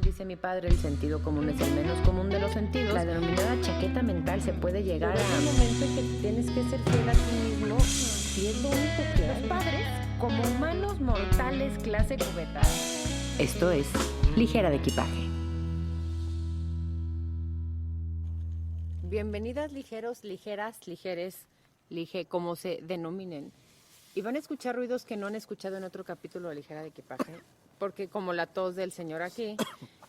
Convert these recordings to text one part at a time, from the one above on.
dice mi padre, el sentido común es el menos común de los sentidos. La denominada chaqueta mental se puede llegar a un momento en que tienes que ser fiel a ti mismo y es lo único que hay. Los padres, como humanos mortales clase cubeta. Esto es Ligera de Equipaje. Bienvenidas ligeros, ligeras, ligeres, como se denominen. Y van a escuchar ruidos que no han escuchado en otro capítulo de Ligera de Equipaje, porque como la tos del señor aquí,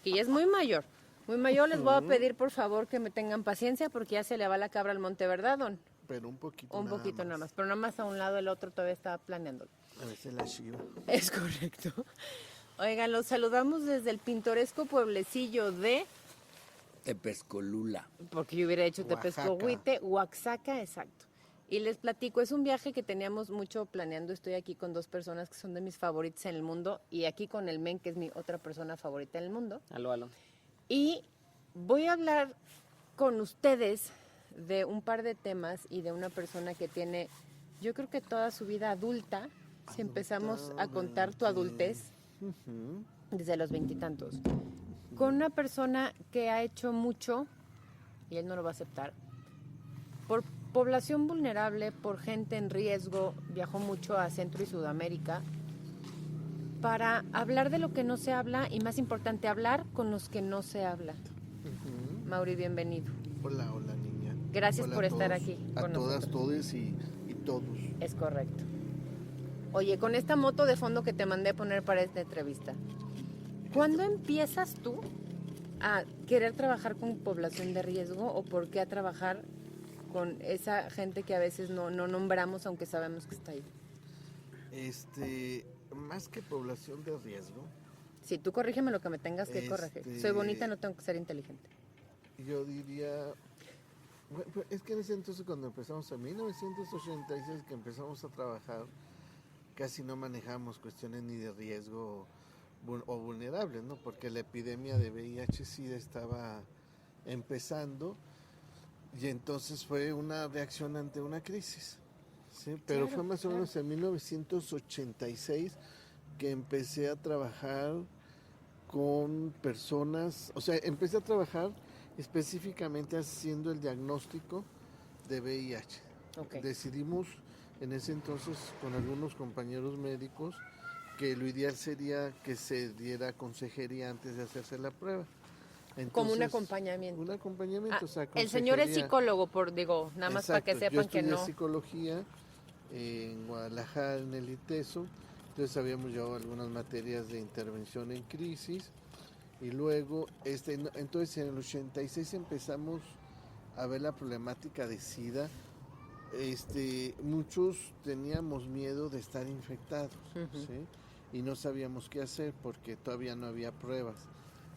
que ya es muy mayor, les voy a pedir por favor que me tengan paciencia porque ya se le va la cabra al monte, ¿verdad, don? Pero un poquito nada más, pero nada más a un lado, el otro todavía está planeándolo. A veces la chiva. Es correcto. Oigan, los saludamos desde el pintoresco pueblecillo de... Tepezcolula. Porque yo hubiera hecho Tepezcohuite, Oaxaca, exacto. Y les platico, es un viaje que teníamos mucho planeando. Estoy aquí con dos personas que son de mis favoritas en el mundo y aquí con el men, que es mi otra persona favorita en el mundo. Aló. Y voy a hablar con ustedes de un par de temas y de una persona que tiene, yo creo que toda su vida adulta, si empezamos a contar tu adultez, desde los 20 y tantos, con una persona que ha hecho mucho, y él no lo va a aceptar, por población vulnerable, por gente en riesgo, viajó mucho a Centro y Sudamérica, para hablar de lo que no se habla y, más importante, hablar con los que no se habla. Mauri, bienvenido. Hola, niña. Gracias Hola por a estar todos, aquí a con todas, nosotros. todes y todos. Es correcto. Oye, con esta moto de fondo que te mandé a poner para esta entrevista, ¿cuándo empiezas tú a querer trabajar con población de riesgo o por qué a trabajar con esa gente que a veces no nombramos aunque sabemos que está ahí? Más que población de riesgo. Sí, tú corrígeme lo que me tengas que corregir. Soy bonita, no tengo que ser inteligente. Yo diría... Bueno, es que en ese entonces cuando empezamos, en 1986 que empezamos a trabajar, casi no manejamos cuestiones ni de riesgo o vulnerables, ¿no? Porque la epidemia de VIH-Sida estaba empezando y entonces fue una reacción ante una crisis, ¿sí? Pero fue más o menos en 1986 que empecé a trabajar con personas, o sea, empecé a trabajar específicamente haciendo el diagnóstico de VIH. Okay. Decidimos en ese entonces con algunos compañeros médicos que lo ideal sería que se diera consejería antes de hacerse la prueba. Entonces, como un acompañamiento. Un acompañamiento, o sea, el señor es psicólogo, nada más. Exacto, para que sepan que no. Yo estudié psicología en Guadalajara, en el ITESO, entonces habíamos llevado algunas materias de intervención en crisis y luego, entonces en el 86 empezamos a ver la problemática de SIDA. Muchos teníamos miedo de estar infectados, ¿sí? Y no sabíamos qué hacer porque todavía no había pruebas.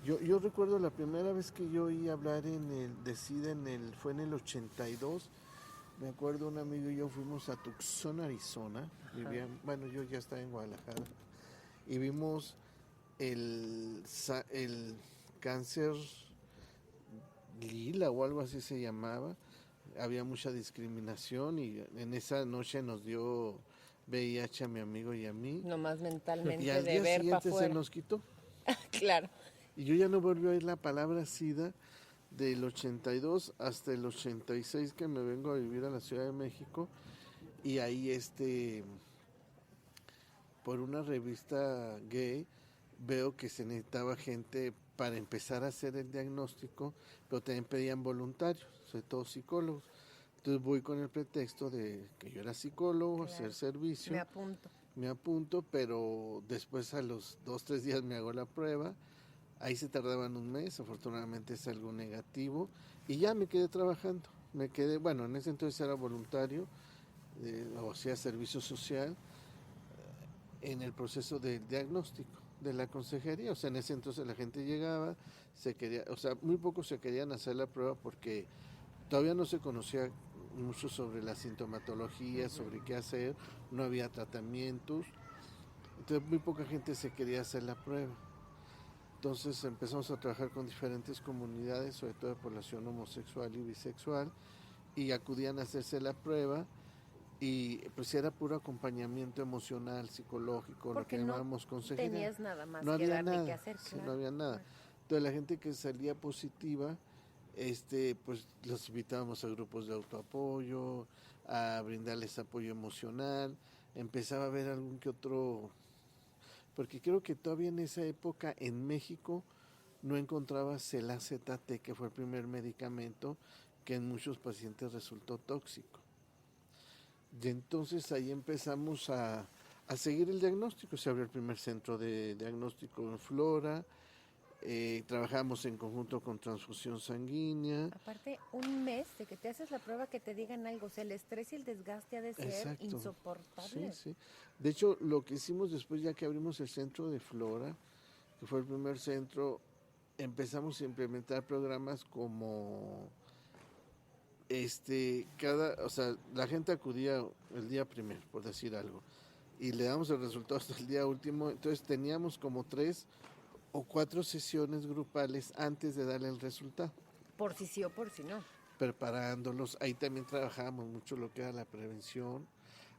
Yo recuerdo la primera vez que yo oí hablar de SIDA fue en el 82. Me acuerdo un amigo y yo fuimos a Tucson, Arizona. Yo ya estaba en Guadalajara y vimos el cáncer lila o algo así se llamaba. Había mucha discriminación y en esa noche nos dio VIH a mi amigo y a mí. Nomás mentalmente y al de día ver para siguiente afuera. se nos quitó. Claro. Y yo ya no volví a oír la palabra SIDA del 82 hasta el 86 que me vengo a vivir a la Ciudad de México y ahí por una revista gay veo que se necesitaba gente para empezar a hacer el diagnóstico, pero también pedían voluntarios, sobre todo psicólogos. Entonces voy con el pretexto de que yo era psicólogo, claro, hacer servicio. Me apunto, pero después a los 2-3 días me hago la prueba. Ahí se tardaban un mes, afortunadamente es algo negativo, y ya me quedé trabajando. En ese entonces era voluntario, o sea, servicio social, en el proceso del diagnóstico de la consejería. O sea, en ese entonces la gente llegaba, muy pocos se querían hacer la prueba porque todavía no se conocía mucho sobre la sintomatología, sobre qué hacer, no había tratamientos, entonces muy poca gente se quería hacer la prueba. Entonces empezamos a trabajar con diferentes comunidades, sobre todo de población homosexual y bisexual, y acudían a hacerse la prueba y pues era puro acompañamiento emocional, psicológico, porque lo que llamábamos consejería. Tenías nada más no que había dar nada, ni que hacer, sí, claro. no había nada. Entonces la gente que salía positiva, pues los invitábamos a grupos de autoapoyo, a brindarles apoyo emocional, empezaba a haber algún que otro, porque creo que todavía en esa época en México no encontrabas el AZT, que fue el primer medicamento que en muchos pacientes resultó tóxico. Y entonces ahí empezamos a seguir el diagnóstico. Se abrió el primer centro de diagnóstico en Flora, trabajamos en conjunto con transfusión sanguínea. Aparte, un mes de que te haces la prueba que te digan algo, o sea, el estrés y el desgaste ha de ser Exacto. insoportable. Sí, sí. De hecho, lo que hicimos después, ya que abrimos el centro de Flora, que fue el primer centro, empezamos a implementar programas como o sea, la gente acudía el día primero, por decir algo, y le damos el resultado hasta el día último. Entonces teníamos como 3 o 4 sesiones grupales antes de darle el resultado, Por si sí o por si no. preparándolos. Ahí también trabajábamos mucho lo que era la prevención.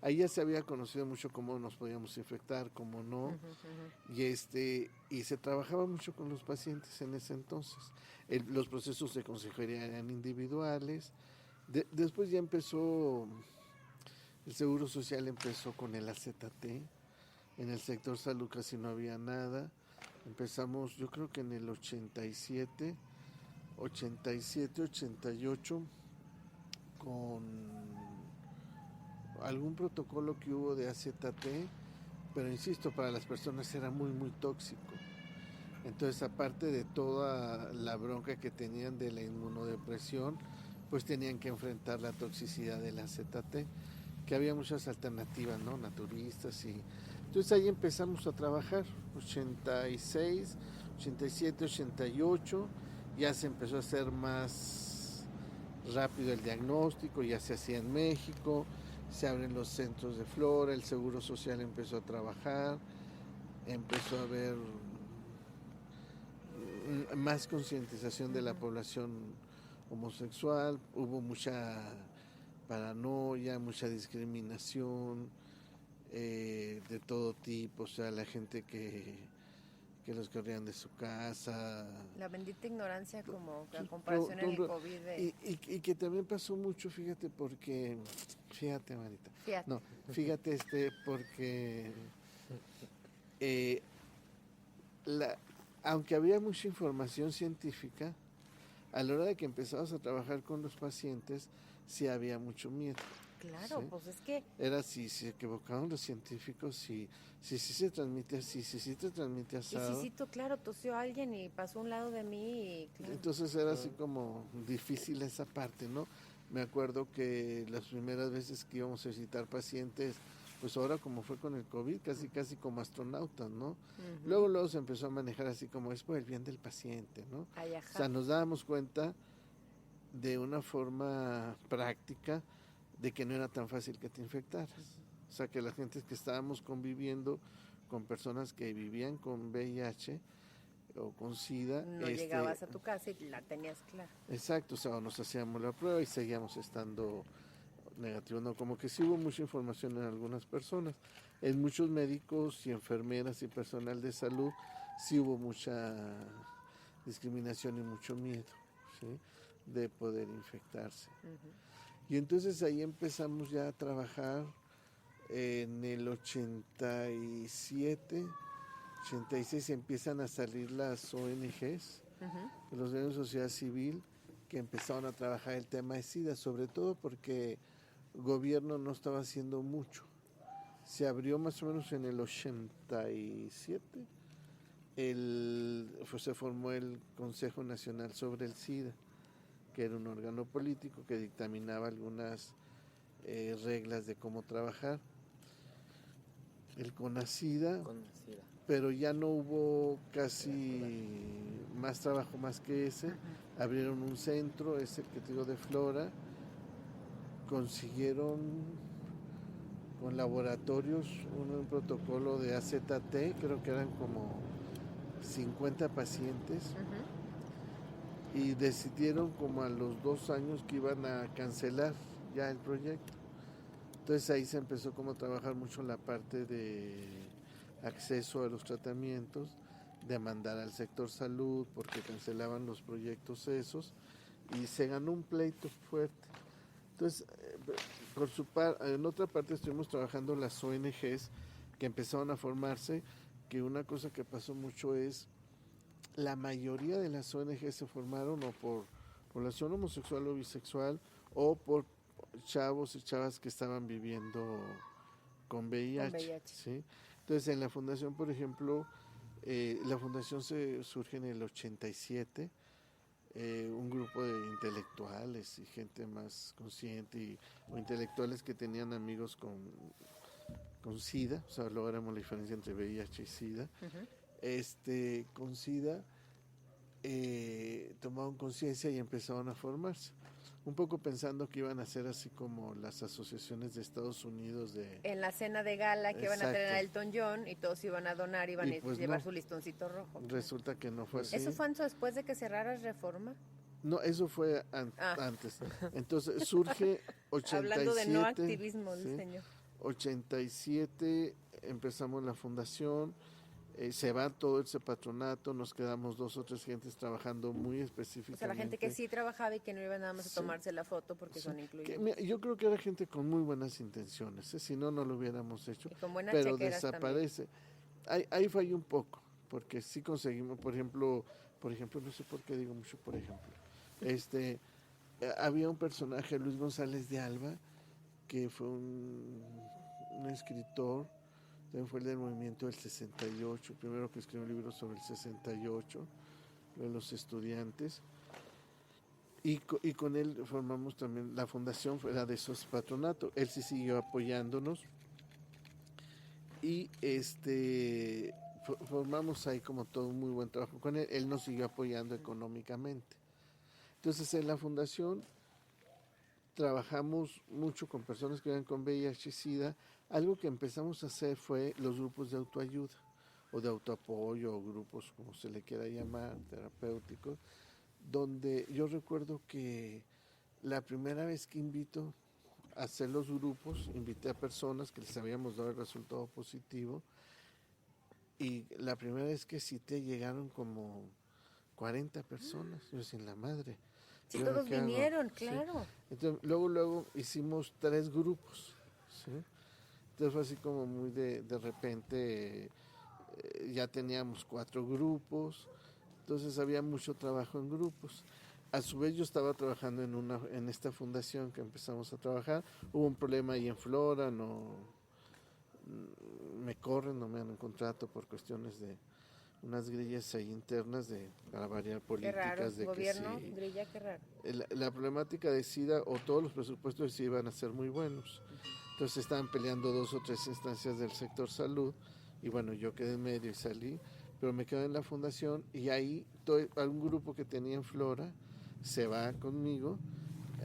Ahí ya se había conocido mucho cómo nos podíamos infectar, cómo no. Y se trabajaba mucho con los pacientes en ese entonces. Los procesos de consejería eran individuales. Después ya empezó, el Seguro Social empezó con el AZT. En el sector salud casi no había nada. Empezamos, yo creo que en el 87, 88, con algún protocolo que hubo de AZT, pero insisto, para las personas era muy, muy tóxico. Entonces, aparte de toda la bronca que tenían de la inmunodepresión, pues tenían que enfrentar la toxicidad del AZT, que había muchas alternativas, ¿no? Naturistas y... Entonces ahí empezamos a trabajar, 86, 87, 88, ya se empezó a hacer más rápido el diagnóstico, ya se hacía en México, se abren los centros de Flora, el Seguro Social empezó a trabajar, empezó a haber más concientización de la población homosexual, hubo mucha paranoia, mucha discriminación de todo tipo, o sea, la gente que los corrían de su casa. La bendita ignorancia como Sí, a comparación en el COVID. Y que también pasó mucho, fíjate, porque, fíjate, Marita, Fíjate. no, fíjate, porque la, aunque había mucha información científica, a la hora de que empezamos a trabajar con los pacientes, sí había mucho miedo. Claro, ¿sí? pues es que... Era si se equivocaban los científicos, si se transmite así, si se transmite asado. Y sí, claro, tosió alguien y pasó a un lado de mí y... Claro. Entonces era así como difícil esa parte, ¿no? Me acuerdo que las primeras veces que íbamos a visitar pacientes, pues ahora como fue con el COVID, casi como astronautas, ¿no? Luego se empezó a manejar así como es por el bien del paciente, ¿no? Ay, o sea, nos dábamos cuenta de una forma práctica de que no era tan fácil que te infectaras. O sea, que la gente que estábamos conviviendo con personas que vivían con VIH o con SIDA... No llegabas a tu casa y la tenías clara. Exacto, o sea, nos hacíamos la prueba y seguíamos estando negativos. No, como que sí hubo mucha información en algunas personas. En muchos médicos y enfermeras y personal de salud sí hubo mucha discriminación y mucho miedo, ¿sí? De poder infectarse. Y entonces ahí empezamos ya a trabajar en el 87, 86 empiezan a salir las ONGs, los de la sociedad civil, que empezaron a trabajar el tema de SIDA, sobre todo porque el gobierno no estaba haciendo mucho. Se abrió más o menos en el 87, se formó el Consejo Nacional sobre el SIDA, que era un órgano político que dictaminaba algunas reglas de cómo trabajar. El CONACIDA, pero ya no hubo casi más trabajo más que ese. Abrieron un centro, es el que te digo de Flora, consiguieron con laboratorios un protocolo de AZT, creo que eran como 50 pacientes, y decidieron como a los 2 años que iban a cancelar ya el proyecto. Entonces ahí se empezó como a trabajar mucho la parte de acceso a los tratamientos, demandar al sector salud porque cancelaban los proyectos esos y se ganó un pleito fuerte. Entonces, en otra parte estuvimos trabajando las ONGs que empezaron a formarse, que una cosa que pasó mucho es la mayoría de las ONGs se formaron o por población homosexual o bisexual o por chavos y chavas que estaban viviendo con VIH. Con VIH. ¿Sí? Entonces, en la fundación, por ejemplo, la fundación surge en el 87, un grupo de intelectuales y gente más consciente o intelectuales que tenían amigos con SIDA, o sea, logramos la diferencia entre VIH y SIDA. Con SIDA tomaron conciencia y empezaron a formarse, un poco pensando que iban a ser así como las asociaciones de Estados Unidos en la cena de gala que iban a tener a Exacto. Elton John y todos iban a donar, iban Y a pues llevar no. su listoncito rojo. Resulta que no fue así. ¿Eso fue después de que cerrara Reforma? No, eso fue antes. Entonces surge 87. Hablando de no activismo del ¿sí? señor. 87 empezamos la fundación, se va todo ese patronato, nos quedamos 2 o 3 gentes trabajando muy específicamente. O sea, la gente que sí trabajaba y que no iba nada más a Sí. tomarse la foto porque Sí, son que, incluidos. yo creo que era gente con muy buenas intenciones, si no, no lo hubiéramos hecho, Y con buenas pero chequeras desaparece. Ahí falló un poco, porque sí conseguimos, por ejemplo, no sé por qué digo mucho, por ejemplo, había un personaje, Luis González de Alba, que fue un escritor, también fue el del movimiento del 68, primero que escribió un libro sobre el 68, de los estudiantes, y con él formamos también la fundación, era de esos patronatos, él sí siguió apoyándonos, y formamos ahí como todo un muy buen trabajo con él, él nos siguió apoyando económicamente. Entonces en la fundación trabajamos mucho con personas que viven con VIH y SIDA. Algo que empezamos a hacer fue los grupos de autoayuda o de autoapoyo o grupos como se le quiera llamar, terapéuticos, donde yo recuerdo que la primera vez que invito a hacer los grupos, invité a personas que les habíamos dado el resultado positivo y la primera vez que cité llegaron como 40 personas, yo sin la madre. Sí, todos vinieron, claro. Sí. Entonces, luego hicimos 3 grupos, ¿sí? Entonces fue así como muy de repente, ya teníamos 4 grupos, entonces había mucho trabajo en grupos. A su vez yo estaba trabajando en esta fundación que empezamos a trabajar, hubo un problema ahí en Flora, me corren, no me dan un contrato por cuestiones de unas grillas ahí internas para variar políticas. Qué raro, de gobierno, que sí, grilla, qué raro. la problemática de SIDA o todos los presupuestos de SIDA iban a ser muy buenos. Entonces estaban peleando 2 o 3 instancias del sector salud y bueno, yo quedé en medio y salí, pero me quedé en la fundación y ahí algún grupo que tenía en Flora se va conmigo,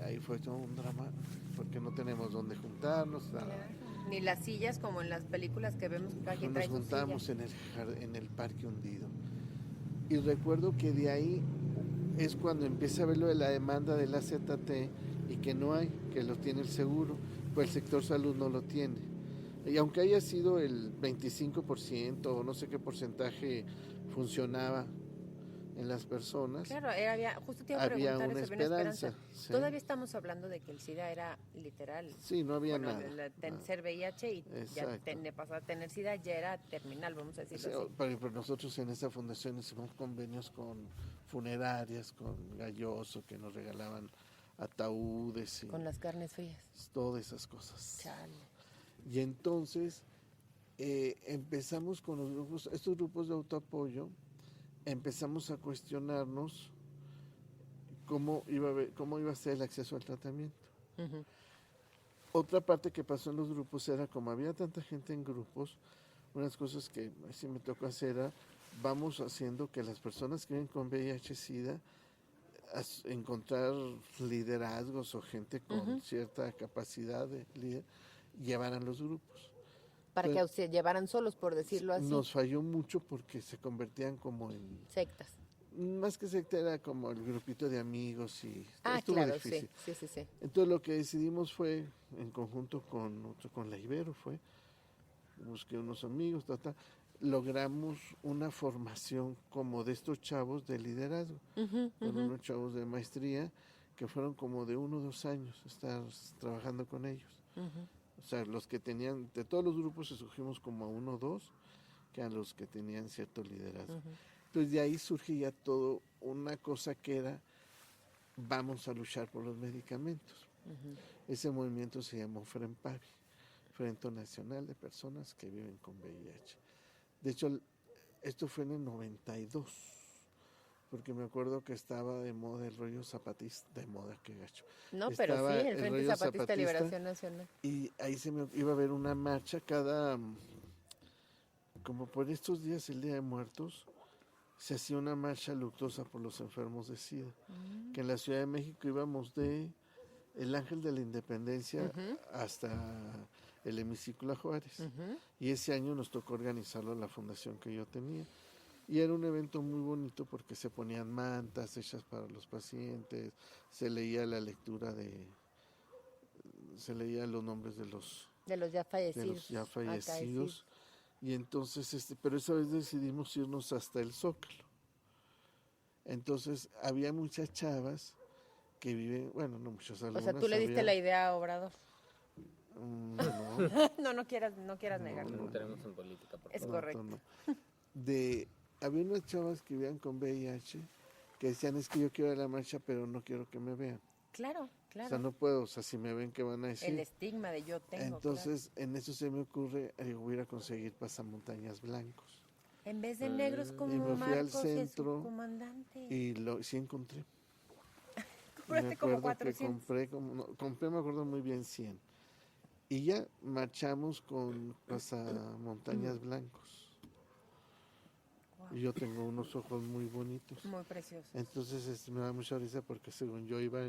ahí fue todo un drama porque no tenemos dónde juntarnos. Claro. Ni las sillas como en las películas que vemos que cada quien trae Nos su juntamos silla. en el parque hundido y recuerdo que de ahí es cuando empieza a ver lo de la demanda del AZT y que no hay, que lo tiene el seguro, pues el sector salud no lo tiene. Y aunque haya sido el 25% o no sé qué porcentaje funcionaba en las personas, Claro, justo te iba a había preguntar una eso, había una esperanza. ¿sí? Todavía estamos hablando de que el SIDA era literal. Sí, no había bueno, nada. Ser VIH y Exacto. ya de pasar a tener SIDA ya era terminal, vamos a decirlo así. Pero nosotros en esa fundación hicimos convenios con funerarias, con Galloso, que nos regalaban ataúdes y Con las carnes frías. todas esas cosas. Chale. Y entonces empezamos con estos grupos de autoapoyo, empezamos a cuestionarnos cómo iba a ser el acceso al tratamiento. Uh-huh. Otra parte que pasó en los grupos era, como había tanta gente en grupos, unas cosas que sí me tocó hacer era, vamos haciendo que las personas que viven con VIH-Sida encontrar liderazgos o gente con cierta capacidad de líder, llevaran los grupos. Para que se llevaran solos, por decirlo así. Nos falló mucho porque se convertían como en... sectas. Más que secta, era como el grupito de amigos y estuvo claro, difícil. Sí. Entonces lo que decidimos fue, en conjunto con la Ibero, busqué unos amigos, logramos una formación como de estos chavos de liderazgo, con unos chavos de maestría que fueron como de 1 o 2 años estar trabajando con ellos. O sea, los que tenían, de todos los grupos escogimos como a 1 o 2, que a los que tenían cierto liderazgo. Entonces de ahí surge ya todo una cosa que era, vamos a luchar por los medicamentos. Ese movimiento se llamó FRENPAVI, Frente Nacional de Personas que Viven con VIH. De hecho, esto fue en el 92, porque me acuerdo que estaba de moda el rollo zapatista, de moda, qué gacho. No, pero Estaba sí, el Frente rollo Zapatista de Liberación Nacional. Y ahí se me iba a ver una marcha cada, como por estos días, el Día de Muertos, se hacía una marcha luctuosa por los enfermos de SIDA, que en la Ciudad de México íbamos de el Ángel de la Independencia hasta el Hemiciclo Juárez. Y ese año nos tocó organizarlo en la fundación que yo tenía. Y era un evento muy bonito porque se ponían mantas hechas para los pacientes, se leía la lectura se leían los nombres de los ya fallecidos. Y entonces, pero esa vez decidimos irnos hasta el Zócalo. Entonces, había muchas chavas que viven, bueno, no muchas, algunas. O sea, tú le diste la idea a Obrador. No. no quieras negarlo. No tenemos en política, por favor. Es correcto. No. Había unas chavas que vivían con VIH que decían, es que yo quiero ir a la marcha, pero no quiero que me vean. Claro. O sea, no puedo, o sea, si me ven, ¿qué van a decir? El estigma de yo tengo. Entonces, en eso se me ocurre, voy a ir a conseguir pasamontañas blancos. En vez de negros como y me fui Marcos al centro y su comandante. Y sí encontré. Compraste como 400. Compré, me acuerdo muy bien, 100. Y ya marchamos con pasamontañas blancos. Wow. Y yo tengo unos ojos muy bonitos. Muy preciosos. Entonces me da mucha risa porque según yo iba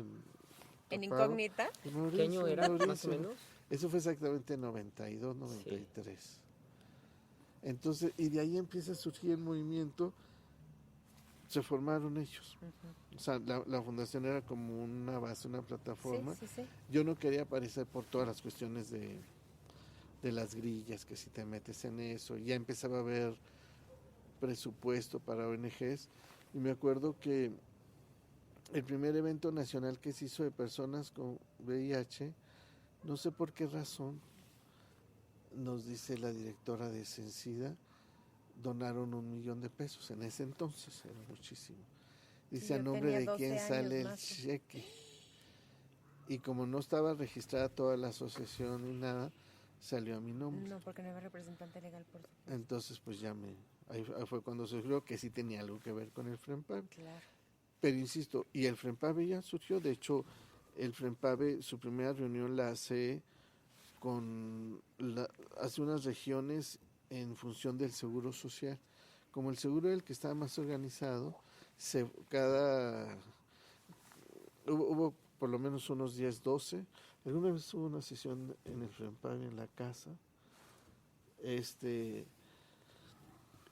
¿En incógnita? ¿Qué año era, más o menos? Eso fue exactamente 92, 93. Sí. Entonces, y de ahí empieza a surgir el movimiento. Se formaron ellos. O sea, la fundación era como una base, una plataforma. Sí. Yo no quería aparecer por todas las cuestiones de las grillas, que si te metes en eso. Ya empezaba a haber presupuesto para ONGs. Y me acuerdo que el primer evento nacional que se hizo de personas con VIH, no sé por qué razón, nos dice la directora de Sencida, donaron $1 millón en ese entonces, era muchísimo. Dice, a nombre de quién sale el cheque. Y como no estaba registrada toda la asociación ni nada, salió a mi nombre. No, porque no era representante legal, por supuesto. Entonces, pues ahí fue cuando surgió que sí tenía algo que ver con el FRENPAVE. Claro. Pero insisto, y el FRENPAVE ya surgió, de hecho, el FRENPAVE, su primera reunión la hace hace unas regiones en función del seguro social. Como el seguro era el que estaba más organizado, hubo por lo menos unos 10, 12. Alguna vez hubo una sesión en el FRENPAVE en la casa.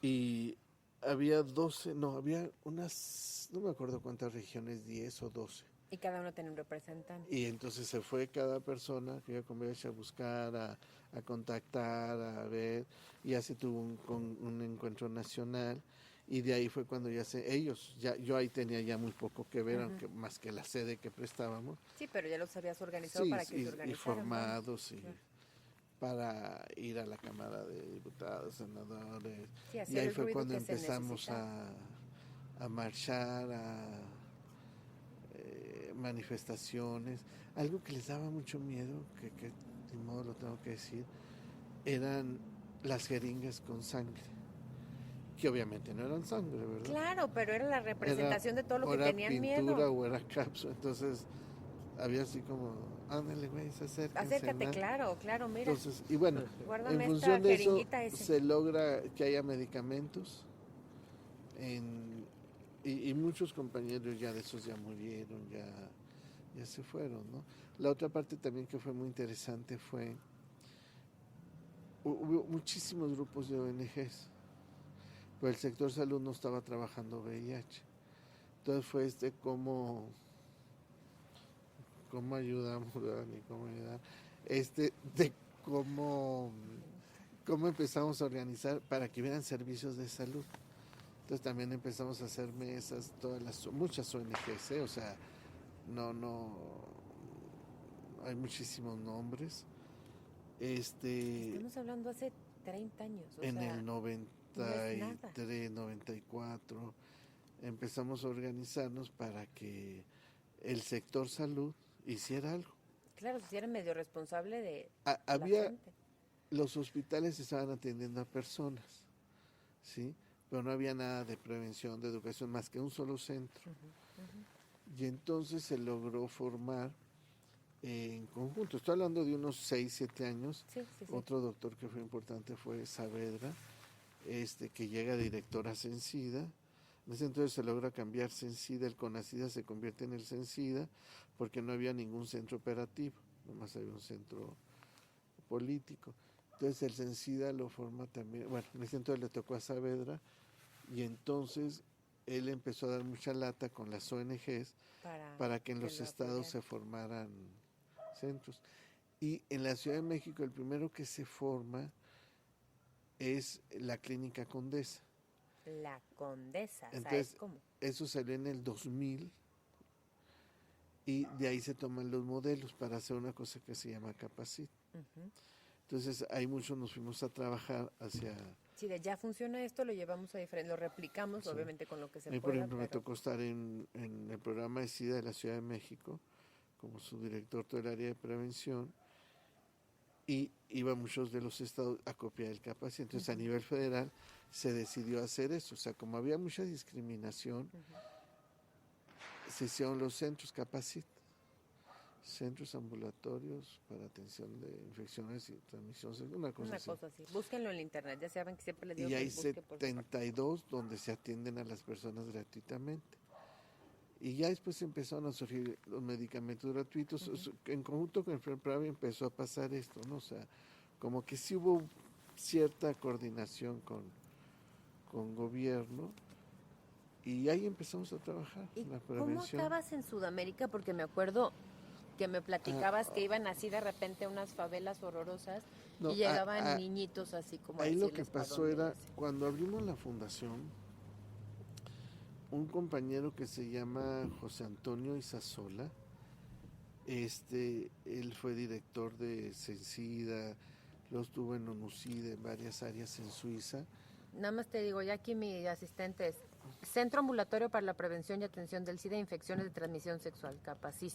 Y había 12, había unas, no me acuerdo cuántas regiones, 10 o 12. Y cada uno tenía un representante. Y entonces se fue cada persona que iba con VIH a buscar, a contactar, a ver, y ya se tuvo un encuentro nacional, y de ahí fue cuando yo ahí tenía ya muy poco que ver, aunque más que la sede que prestábamos. Sí, pero ya los habías organizado para que se organizaran. Y formados, claro. Para ir a la Cámara de Diputados, senadores, y ahí fue cuando empezamos a marchar, manifestaciones. Algo que les daba mucho miedo, que de modo lo tengo que decir, eran las jeringas con sangre, que obviamente no eran sangre, ¿verdad? Claro, pero era la representación de todo lo que tenían miedo. Era pintura o era cápsula, entonces había así como, ándale güey, acércate, claro, mira. Entonces, y bueno, guárdame en función de eso ese. se logra que haya medicamentos y muchos compañeros ya de esos ya murieron, ya se fueron, ¿no? La otra parte también que fue muy interesante hubo muchísimos grupos de ONGs, pero el sector salud no estaba trabajando VIH. Entonces fue cómo ayudamos, ¿verdad? Ni cómo ayudar, de cómo ¿cómo empezamos a organizar para que hubieran servicios de salud? Entonces también empezamos a hacer mesas, muchas ONGs, o sea, no, hay muchísimos nombres. Estamos hablando hace 30 años. En sea, el no es nada. 93, 94, empezamos a organizarnos para que el sector salud hiciera algo. Claro, si eres medio responsable de Había, la gente. los hospitales estaban atendiendo a personas, ¿sí? Pero no había nada de prevención, de educación, más que un solo centro. Y entonces se logró formar en conjunto. Estoy hablando de unos 6, 7 años. Sí. Otro doctor que fue importante fue Saavedra, que llega director a Cencida. En ese entonces se logra cambiar Cencida, el CONACYDA se convierte en el Cencida, porque no había ningún centro operativo, nomás había un centro político. Entonces el Cencida lo forma también, bueno, en ese entonces le tocó a Saavedra, y entonces él empezó a dar mucha lata con las ONGs para que en los estados se formaran centros. Y en la Ciudad de México el primero que se forma es la Clínica Condesa. La Condesa, Entonces, ¿sabes cómo? Eso salió en el 2000 y de ahí se toman los modelos para hacer una cosa que se llama Capacit. Entonces ahí muchos nos fuimos a trabajar hacia... Sí, de ya funciona esto, lo llevamos a diferente, lo replicamos, obviamente con lo que se pueda. Por ejemplo, me tocó estar en el programa de SIDA de la Ciudad de México como subdirector del área de prevención, y iba muchos de los estados a copiar el Capacit. Entonces a nivel federal se decidió hacer eso, o sea, como había mucha discriminación, se hicieron los centros Capacit, centros ambulatorios para atención de infecciones y transmisión, una cosa así. Búsquenlo en el internet, ya saben que siempre les digo y que hay busque por 72 donde se atienden a las personas gratuitamente. Y ya después empezaron a surgir los medicamentos gratuitos. En conjunto con el FEPRAVI empezó a pasar esto, ¿no? O sea, como que sí hubo cierta coordinación con gobierno, y ahí empezamos a trabajar ¿Y la prevención. cómo acabas en Sudamérica? Porque me acuerdo que me platicabas que iban así de repente a unas favelas horrorosas y llegaban niñitos así como ahí lo que pasó era, cuando abrimos la fundación, un compañero que se llama José Antonio Isasola, él fue director de Cencida, lo estuvo en ONUCIDA, en varias áreas en Suiza. Nada más te digo, ya aquí mi asistente es Centro Ambulatorio para la Prevención y Atención del SIDA e Infecciones de Transmisión Sexual, Capacit.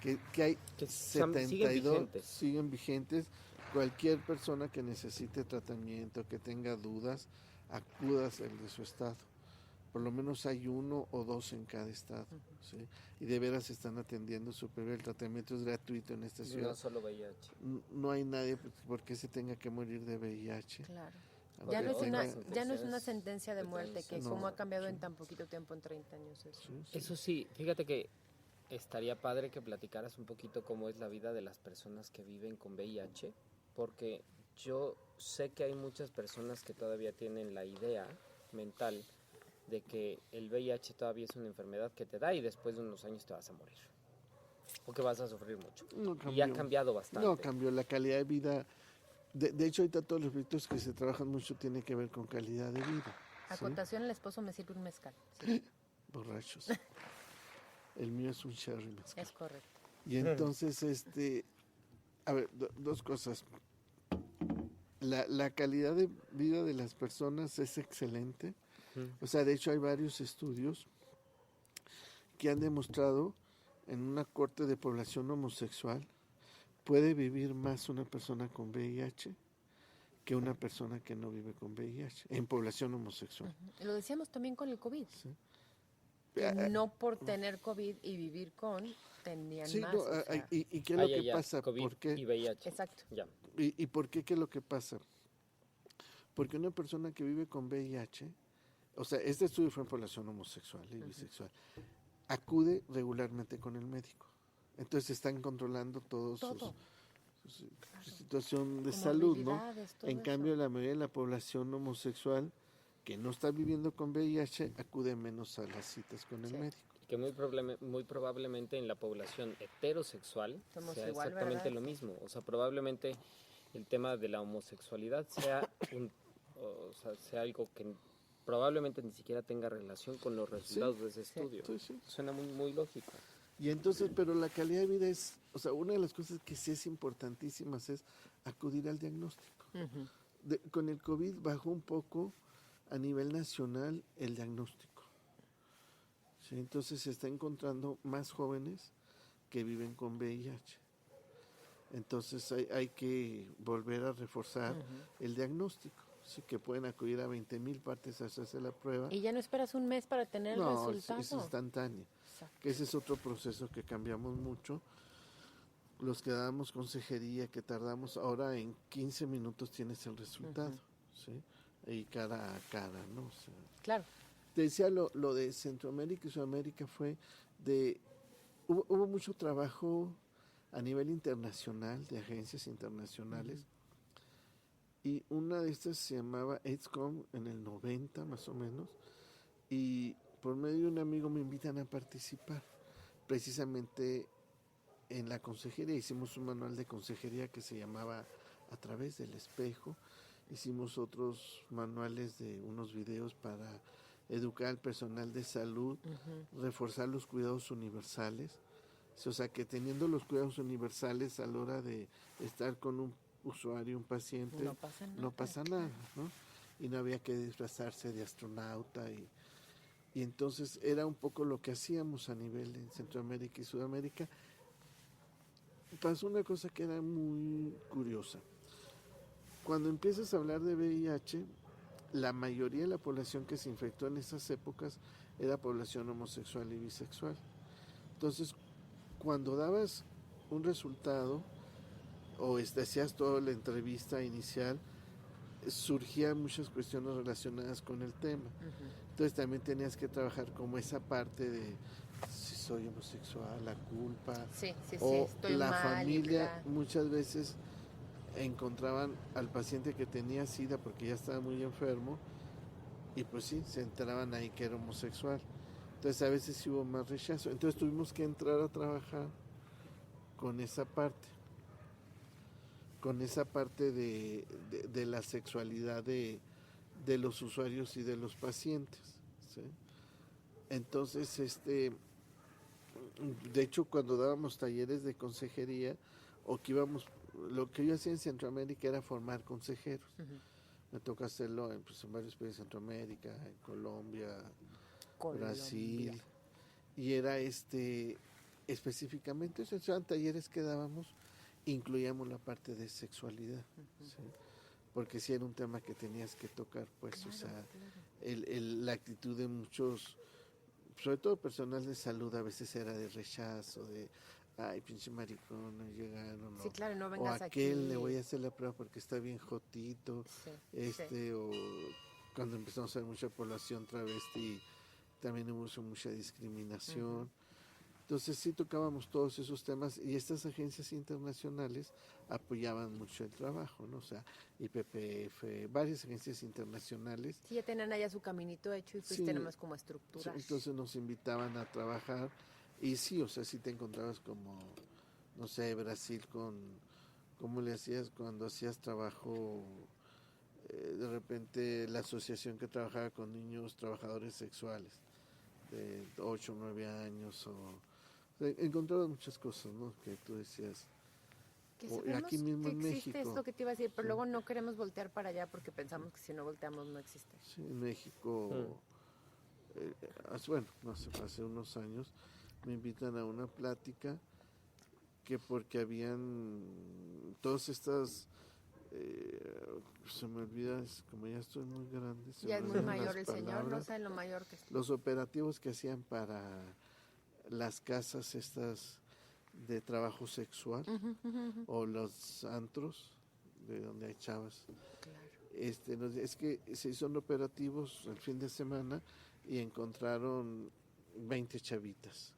Que hay 72, siguen vigentes. Cualquier persona que necesite tratamiento, que tenga dudas, acudas al de su estado. Por lo menos hay 1 o 2 en cada estado, ¿sí? Y de veras están atendiendo superior. El tratamiento es gratuito en esta ciudad. No solo VIH. No hay nadie porque se tenga que morir de VIH. Claro. Ya no es una sentencia de muerte, que no, cómo ha cambiado en tan poquito tiempo, en 30 años. Eso sí, fíjate que estaría padre que platicaras un poquito cómo es la vida de las personas que viven con VIH, porque yo sé que hay muchas personas que todavía tienen la idea mental de que el VIH todavía es una enfermedad que te da y después de unos años te vas a morir, o que vas a sufrir mucho. Y ha cambiado bastante. No cambió la calidad de vida. De hecho, ahorita todos los proyectos que se trabajan mucho tienen que ver con calidad de vida. Acotación, el esposo me sirve un mezcal. ¿Sí? Borrachos. El mío es un sherry mezcal. Es correcto. Y entonces, a ver, dos cosas. La calidad de vida de las personas es excelente. O sea, de hecho hay varios estudios que han demostrado en una corte de población homosexual puede vivir más una persona con VIH que una persona que no vive con VIH en población homosexual. Lo decíamos también con el COVID. ¿Sí? No por tener COVID y vivir con, tenían más. No, ¿y qué es lo que pasa? COVID ¿Por qué? Y VIH. Exacto. Ya. ¿Y por qué? ¿Qué es lo que pasa? Porque una persona que vive con VIH, o sea, este estudio fue en población homosexual y bisexual, acude regularmente con el médico. Entonces están controlando su situación de salud, ¿no? En cambio, la mayoría de la población homosexual que no está viviendo con VIH acude menos a las citas con el médico. Que muy probablemente en la población heterosexual somos sea igual, exactamente ¿verdad? lo mismo. O sea, probablemente el tema de la homosexualidad sea sea algo que probablemente ni siquiera tenga relación con los resultados de ese estudio. Sí. Suena muy, muy lógico. Y entonces, pero la calidad de vida es, o sea, una de las cosas que sí es importantísimas es acudir al diagnóstico. Con el COVID bajó un poco a nivel nacional el diagnóstico. ¿Sí? Entonces se está encontrando más jóvenes que viven con VIH. Entonces hay que volver a reforzar el diagnóstico. Sí, que pueden acudir a 20,000 partes a hacerse la prueba. Y ya no esperas un mes para tener el No, resultado. es instantáneo. Exacto. Que ese es otro proceso que cambiamos mucho. Los que dábamos consejería, que tardamos, ahora en 15 minutos tienes el resultado, ¿sí? Y cara a cara, ¿no? O sea, Claro. te decía lo de Centroamérica y Sudamérica fue hubo mucho trabajo a nivel internacional, de agencias internacionales, y una de estas se llamaba AIDSCOM en el 90 más o menos, y por medio de un amigo me invitan a participar, precisamente en la consejería. Hicimos un manual de consejería que se llamaba A través del espejo, hicimos otros manuales de unos videos para educar al personal de salud, reforzar los cuidados universales, o sea que teniendo los cuidados universales a la hora de estar con un usuario, un paciente, no pasa nada, ¿no? Y no había que disfrazarse de astronauta y entonces era un poco lo que hacíamos a nivel en Centroamérica y Sudamérica. Pasó una cosa que era muy curiosa. Cuando empiezas a hablar de VIH, la mayoría de la población que se infectó en esas épocas era población homosexual y bisexual. Entonces, cuando dabas un resultado o hacías toda la entrevista inicial, surgían muchas cuestiones relacionadas con el tema. Entonces también tenías que trabajar como esa parte de si soy homosexual, la culpa, o estoy la mal, familia muchas veces encontraban al paciente que tenía SIDA porque ya estaba muy enfermo y pues sí, se enteraban ahí que era homosexual. Entonces a veces sí hubo más rechazo. Entonces tuvimos que entrar a trabajar con esa parte de la sexualidad de los usuarios y de los pacientes, ¿sí? Entonces, de hecho, cuando dábamos talleres de consejería, o que íbamos, lo que yo hacía en Centroamérica era formar consejeros. Me toca hacerlo en varios países de Centroamérica, en Colombia, Brasil, y era específicamente, esos eran talleres que dábamos, incluíamos la parte de sexualidad, ¿sí? Porque sí era un tema que tenías que tocar, pues, o sea, la actitud de muchos, sobre todo personal de salud, a veces era de rechazo, de ay, pinche maricón, no llegaron, Sí, claro, no o vengas aquel aquí. le voy a hacer la prueba porque está bien jotito, o cuando empezamos a ver mucha población travesti, también hubo mucha discriminación. Entonces sí tocábamos todos esos temas y estas agencias internacionales apoyaban mucho el trabajo, ¿no? O sea, IPPF, varias agencias internacionales. Sí, ya tenían allá su caminito hecho y pues tenemos como estructuras. Sí, entonces nos invitaban a trabajar y sí, o sea, sí te encontrabas como, no sé, Brasil ¿cómo le hacías cuando hacías trabajo? De repente la asociación que trabajaba con niños trabajadores sexuales de 8 o 9 años encontraba muchas cosas, ¿no? Que tú decías. Que Aquí mismo que en existe México. esto que te iba a decir, pero Sí. luego no queremos voltear para allá porque pensamos que si no volteamos no existe. Sí, en México, hace unos años me invitan a una plática que porque habían todas estas, se me olvida, como ya estoy muy grande, Ya es muy mayor el señor, no sabe lo mayor que es. Los operativos que hacían para las casas estas de trabajo sexual o los antros de donde hay chavas. Claro. Es que se hicieron operativos el fin de semana y encontraron 20 chavitas,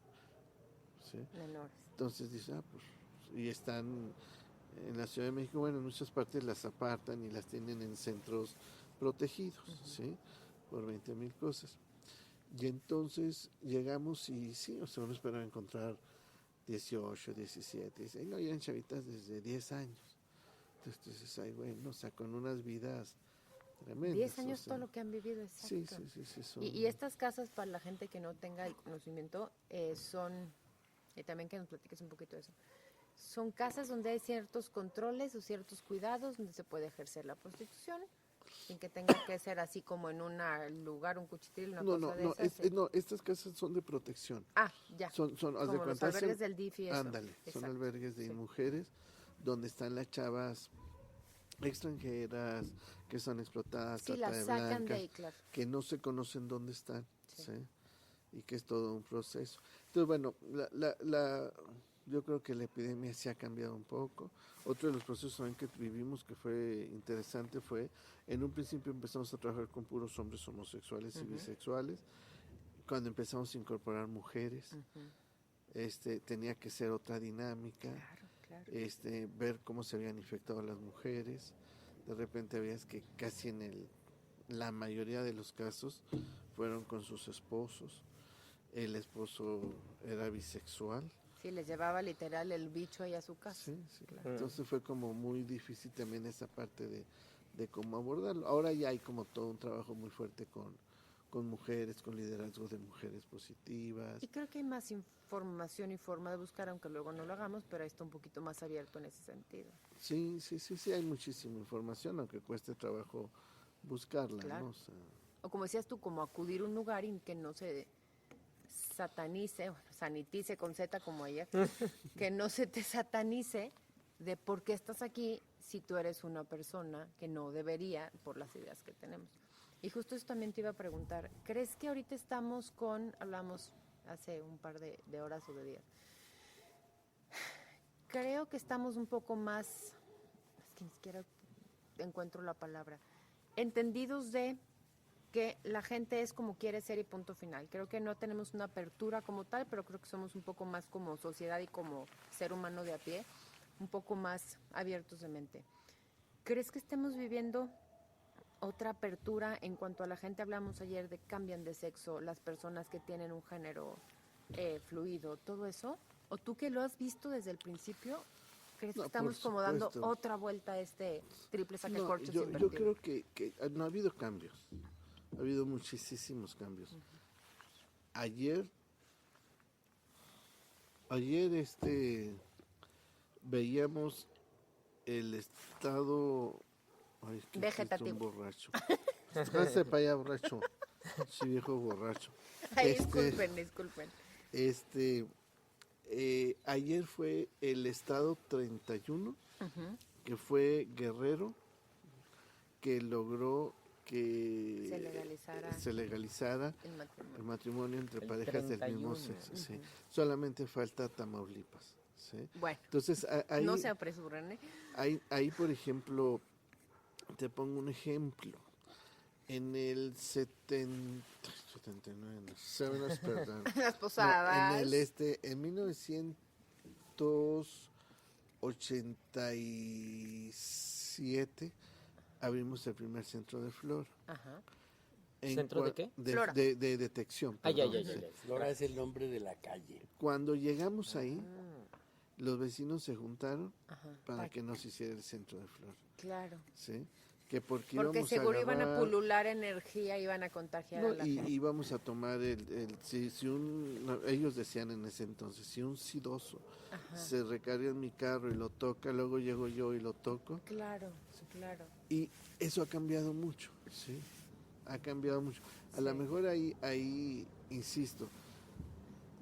¿sí? Menores. Entonces dice, pues, y están en la Ciudad de México, bueno, en muchas partes las apartan y las tienen en centros protegidos, ¿sí? Por 20,000 cosas. Y entonces llegamos y sí, o sea, uno esperaba encontrar 18, 17, no, eran chavitas desde 10 años, Entonces dices, ay, bueno, o sea, con unas vidas tremendas. 10 años o sea, todo lo que han vivido, exacto. sí, son... Y estas casas, para la gente que no tenga el conocimiento, son, y también que nos platiques un poquito de eso, son casas donde hay ciertos controles o ciertos cuidados donde se puede ejercer la prostitución sin que tenga que ser así como en un lugar, un cuchitril, una cosa de esas. no, estas casas son de protección. Ah, ya. Haz de Como los cuenta, albergues del DIF y eso. ándale, son Exacto. albergues de Sí. mujeres donde están las chavas extranjeras que son explotadas, Sí, trata las de sacan de blancas, ahí, claro. que no se conocen dónde están, Sí. ¿sí? Y que es todo un proceso. Entonces, bueno, yo creo que la epidemia se ha cambiado un poco. Otro de los procesos también que vivimos que fue interesante fue, en un principio empezamos a trabajar con puros hombres homosexuales y bisexuales. Cuando empezamos a incorporar mujeres, tenía que ser otra dinámica. Claro, claro. Ver cómo se habían infectado las mujeres. De repente veías que casi la mayoría de los casos fueron con sus esposos. El esposo era bisexual. Sí, les llevaba literal el bicho ahí a su casa. Sí. Entonces fue como muy difícil también esa parte de cómo abordarlo. Ahora ya hay como todo un trabajo muy fuerte con mujeres, con liderazgo de mujeres positivas. Y creo que hay más información y forma de buscar, aunque luego no lo hagamos, pero ahí está un poquito más abierto en ese sentido. Sí, hay muchísima información, aunque cueste trabajo buscarla, Claro. ¿no? O sea, O como decías tú, como acudir a un lugar y que no se satanice, bueno, sanitice con Z como ayer, que no se te satanice de por qué estás aquí si tú eres una persona que no debería por las ideas que tenemos. Y justo eso también te iba a preguntar, ¿crees que ahorita estamos hablamos hace un par de horas o de días, creo que estamos un poco más, es que ni siquiera encuentro la palabra, entendidos de que la gente es como quiere ser y punto final. Creo que no tenemos una apertura como tal, pero creo que somos un poco más como sociedad y como ser humano de a pie, un poco más abiertos de mente. ¿Crees que estemos viviendo otra apertura en cuanto a la gente? Hablamos ayer de cambian de sexo, las personas que tienen un género fluido, todo eso. ¿O tú que lo has visto desde el principio, crees que estamos como dando otra vuelta a este triple sacacorchos invertido? Yo creo que no ha habido cambios. Ha habido muchísimos cambios. Ayer veíamos el estado vegetativo. Un borracho. Hágase para allá, borracho. Sí, viejo borracho. Ay, disculpen. Ayer fue el estado 31, que fue Guerrero, que logró que se legalizara el matrimonio entre parejas 31. Del mismo sexo. Sí. Solamente falta Tamaulipas. ¿Sí? Bueno, entonces, ahí, no se apresuran. Ahí, por ejemplo, te pongo un ejemplo. En el 79, perdón. Las posadas. No, en 1987 abrimos el primer centro de Flora. Ajá. ¿Centro de qué? Flora. De detección. Ya. Flora es el nombre de la calle. Cuando llegamos ahí, los vecinos se juntaron para que nos hiciera el centro de Flora. Claro. ¿Sí? Que porque seguro iban a pulular energía, iban a contagiar a la gente. Íbamos a tomar ellos decían en ese entonces, si un sidoso se recarga en mi carro y lo toca, luego llego yo y lo toco. Claro. Y eso ha cambiado mucho, ¿sí? Ha cambiado mucho. A lo mejor ahí, insisto,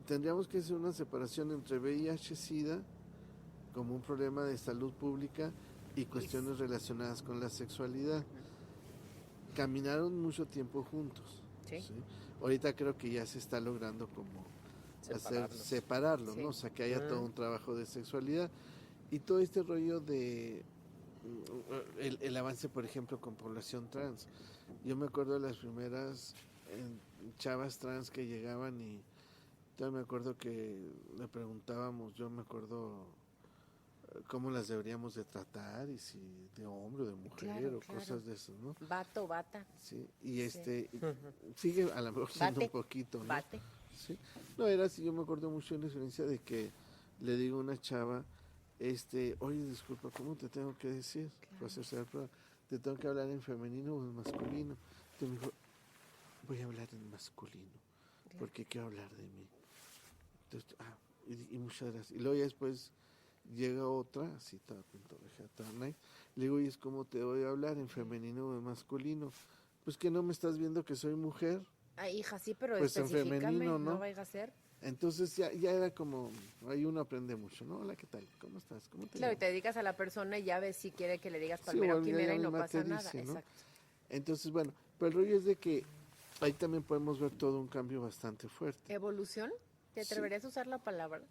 tendríamos que hacer una separación entre VIH-Sida como un problema de salud pública y cuestiones relacionadas con la sexualidad. Caminaron mucho tiempo juntos. ¿Sí? Ahorita creo que ya se está logrando como separarlo, ¿no? O sea, que haya todo un trabajo de sexualidad y todo este rollo de el avance, por ejemplo, con población trans. Yo me acuerdo de las primeras chavas trans que llegaban y yo me acuerdo que le preguntábamos, cómo las deberíamos de tratar y si de hombre o de mujer o cosas de eso, ¿no? Vato, bata. Sí, y sigue a lo mejor siendo un poquito, ¿no? Bate. Sí. No, era así, yo me acuerdo mucho de la experiencia de que le digo a una chava, Oye, disculpa, ¿cómo te tengo que decir? Para hacerse la prueba. ¿Te tengo que hablar en femenino o en masculino? Entonces me dijo, voy a hablar en masculino, porque quiero hablar de mí. Entonces, y muchas gracias. Y luego ya después llega otra, así estaba nice. Le digo, ¿y es cómo te voy a hablar en femenino o en masculino? Pues que no me estás viendo que soy mujer. Ay, hija, sí, pero Pues en específicame, femenino, ¿no? no vaya a ser. Entonces ya era como, ahí uno aprende mucho, ¿no? Hola, ¿qué tal? ¿Cómo estás? ¿Cómo te Claro, y llamas? te dedicas a la persona y ya ves si quiere que le digas Sí, palmera o bueno, ya quimera y no misma pasa te nada. dice, ¿no? Exacto. Entonces, bueno, pero el rollo es de que ahí también podemos ver todo un cambio bastante fuerte. ¿Evolución? ¿Te Sí. atreverías a usar la palabra?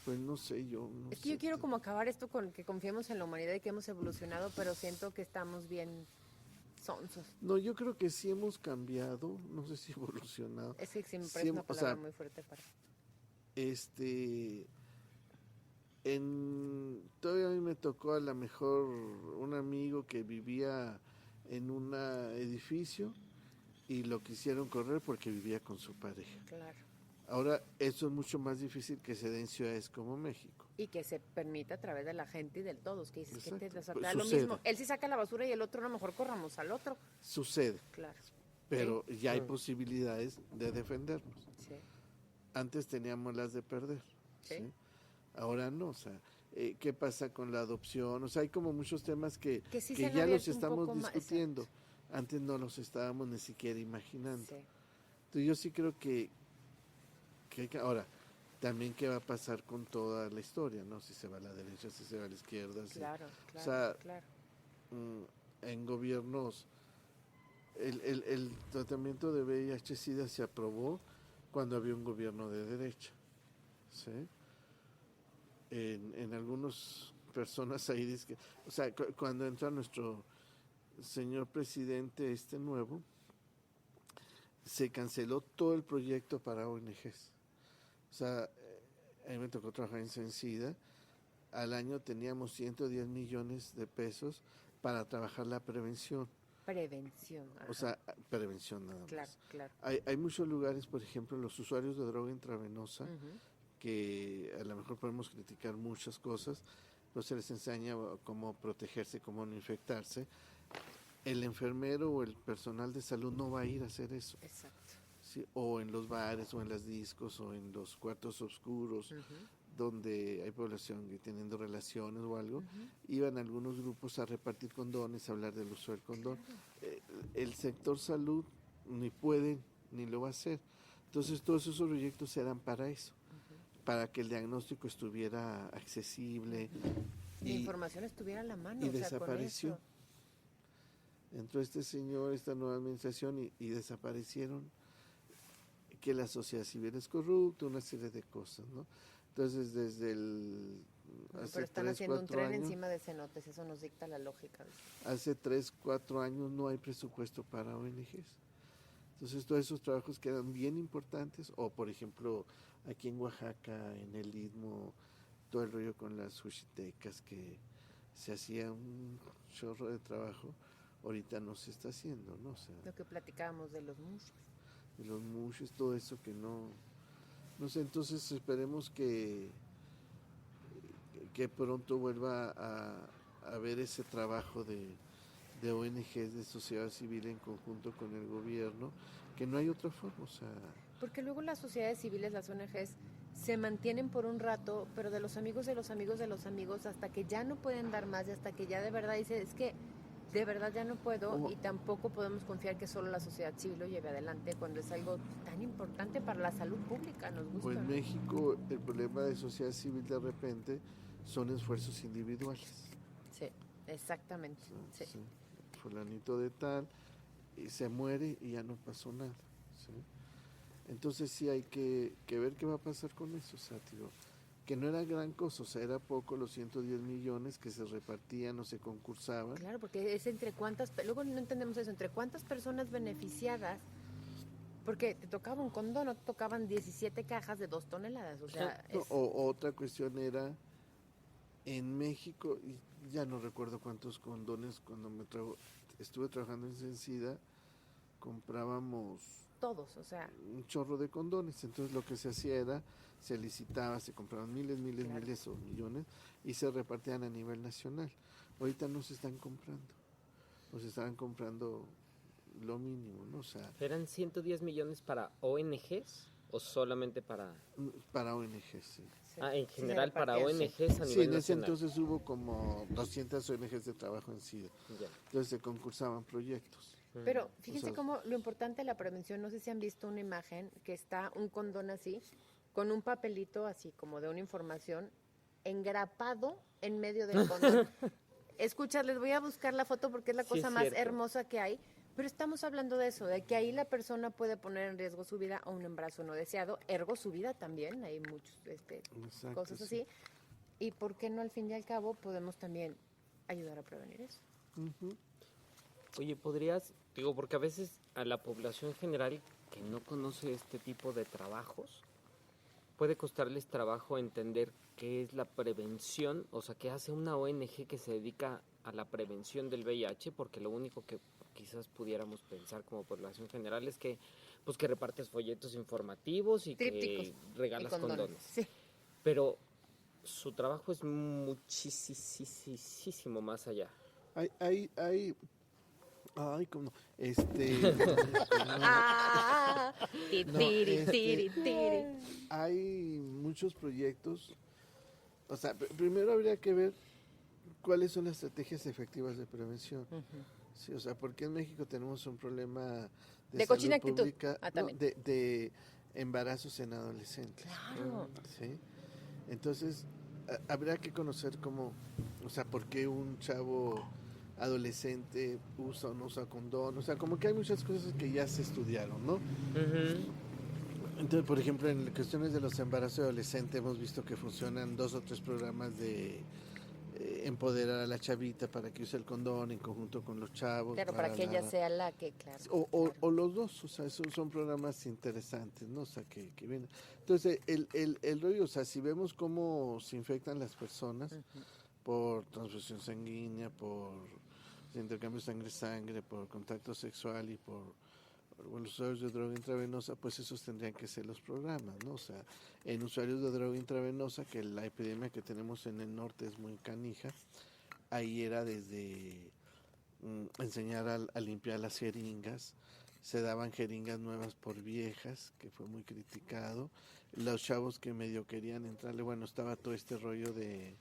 Pues no sé, yo no Es que yo sé. quiero como acabar esto con que confiemos en la humanidad y que hemos evolucionado, pero siento que estamos bien sonsos. No, yo creo que sí hemos cambiado, no sé si evolucionado. Es que sí me Sí parece una o palabra sea, muy fuerte para... todavía a mí me tocó a lo mejor un amigo que vivía en un edificio y lo quisieron correr porque vivía con su pareja. Claro. Ahora, eso es mucho más difícil que se dé en ciudades como México. Y que se permita a través de la gente y del todos, que dices que te Exacto. o sea, Pues te da lo sucede. mismo. Él sí saca la basura y el otro a lo mejor corramos al otro. Sucede, Claro. pero ya hay Mm. posibilidades de defendernos. Sí. Antes teníamos las de perder, Sí. ¿sí? Ahora no, o sea, ¿qué pasa con la adopción? O sea, hay como muchos temas que sí se han ya los abierto un estamos poco más, discutiendo. Antes no los estábamos ni siquiera imaginando. Sí. Entonces yo sí creo que ahora, también qué va a pasar con toda la historia, ¿no? Si se va a la derecha, si se va a la izquierda. Claro, claro, sea, claro. En gobiernos, el tratamiento de VIH-Sida se aprobó cuando había un gobierno de derecha, ¿sí? En algunas personas ahí dice que, o sea, cuando entra nuestro señor presidente nuevo, se canceló todo el proyecto para ONGs. O sea, a mí me tocó trabajar en Sencida. Al año teníamos 110 millones de pesos para trabajar la prevención. Prevención. Ajá. O sea, prevención nada más. Claro, claro. Hay muchos lugares, por ejemplo, los usuarios de droga intravenosa, que a lo mejor podemos criticar muchas cosas, pero se les enseña cómo protegerse, cómo no infectarse. El enfermero o el personal de salud no va a ir a hacer eso. Exacto. ¿Sí? O en los bares, o en las discos, o en los cuartos oscuros, donde hay población que teniendo relaciones o algo, iban algunos grupos a repartir condones, a hablar del uso del condón. El sector salud ni puede ni lo va a hacer. Entonces todos esos proyectos eran para eso, para que el diagnóstico estuviera accesible. La información estuviera a la mano. Y o sea, desapareció. Con eso. Entró este señor, esta nueva administración, y desaparecieron, que la sociedad civil es corrupta, una serie de cosas, ¿no? Entonces, desde Pero están haciendo un tren encima de cenotes, eso nos dicta la lógica. Hace 3, 4 años no hay presupuesto para ONGs. Entonces, todos esos trabajos quedan bien importantes. O, por ejemplo, aquí en Oaxaca, en el Istmo, todo el rollo con las huixtecas, que se hacía un chorro de trabajo, ahorita no se está haciendo, ¿no? O sea, Lo que platicábamos de los mushos. de los mushes, todo eso que no sé, entonces esperemos que pronto vuelva a ver ese trabajo de ONGs, de sociedad civil en conjunto con el gobierno, que no hay otra forma, o sea... Porque luego las sociedades civiles, las ONGs, se mantienen por un rato, pero de los amigos de los amigos de los amigos, hasta que ya no pueden dar más y hasta que ya de verdad dice, es que de verdad ya no puedo, y tampoco podemos confiar que solo la sociedad civil lo lleve adelante cuando es algo tan importante para la salud pública, nos gusta. O en México el problema de sociedad civil de repente son esfuerzos individuales. Sí, exactamente. Sí. Sí, fulanito de tal, y se muere y ya no pasó nada. ¿Sí? Entonces sí hay que ver qué va a pasar con eso, o sea, digo, que no era gran cosa, o sea, era poco los 110 millones que se repartían o se concursaban. Claro, porque es entre cuántas, luego no entendemos eso, entre cuántas personas beneficiadas, porque te tocaba un condón, no te tocaban 17 cajas de 2 toneladas, o sea... No, o otra cuestión era, en México, y ya no recuerdo cuántos condones, cuando estuve trabajando en Sencida, comprábamos todos, o sea, un chorro de condones. Entonces lo que se hacía era, se licitaba, se compraban miles, Claro. miles o millones y se repartían a nivel nacional. Ahorita no se están comprando, o se estaban comprando lo mínimo, ¿no? O sea, ¿Eran 110 millones para ONGs o solamente para...? para ONGs, sí. sí, Ah, en sí se general para repartía, sí. ONGs a Sí, nivel en ese nacional. entonces hubo como 200 ONGs de trabajo en SIDA. Ya. Entonces se concursaban proyectos. Pero O fíjense sea, cómo lo importante de la prevención, no sé si han visto una imagen que está un condón así, con un papelito así como de una información engrapado en medio del condón. Escuchad, les voy a buscar la foto porque es la Sí, cosa es más cierto. hermosa que hay, pero estamos hablando de eso, de que ahí la persona puede poner en riesgo su vida o un embarazo no deseado, ergo su vida también, hay muchas exacto, cosas sí. así, y por qué no al fin y al cabo podemos también ayudar a prevenir eso. Ujú. Oye, podrías, digo, porque a veces a la población general que no conoce este tipo de trabajos, puede costarles trabajo entender qué es la prevención, o sea, qué hace una ONG que se dedica a la prevención del VIH, porque lo único que quizás pudiéramos pensar como población general es que, pues, que repartes folletos informativos y Trípticos que y regalas condones. Sí. Pero su trabajo es muchísimo más allá. Ay, como, Ah, ti, no, tiri, tiri, tiri. hay muchos proyectos. O sea, primero habría que ver cuáles son las estrategias efectivas de prevención. Sí, o sea, porque en México tenemos un problema De salud cochina actitud. pública, Ah, no, también. de embarazos en adolescentes. Claro. ¿Sí? Entonces, habría que conocer cómo, o sea, por qué un chavo adolescente usa o no usa condón. O sea, como que hay muchas cosas que ya se estudiaron, ¿no? Entonces, por ejemplo, en cuestiones de los embarazos adolescentes hemos visto que funcionan 2 o 3 programas de empoderar a la chavita para que use el condón en conjunto con los chavos. Claro, para que ella sea la que, claro. O los dos, o sea, esos son programas interesantes, ¿no? O sea, que vienen. Entonces, el rollo, o sea, si vemos cómo se infectan las personas por transfusión sanguínea, por intercambio sangre-sangre, por contacto sexual y por los usuarios de droga intravenosa, pues esos tendrían que ser los programas, ¿no? O sea, en usuarios de droga intravenosa, que la epidemia que tenemos en el norte es muy canija, ahí era desde enseñar a limpiar las jeringas, se daban jeringas nuevas por viejas, que fue muy criticado, los chavos que medio querían entrarle, bueno, estaba todo este rollo de,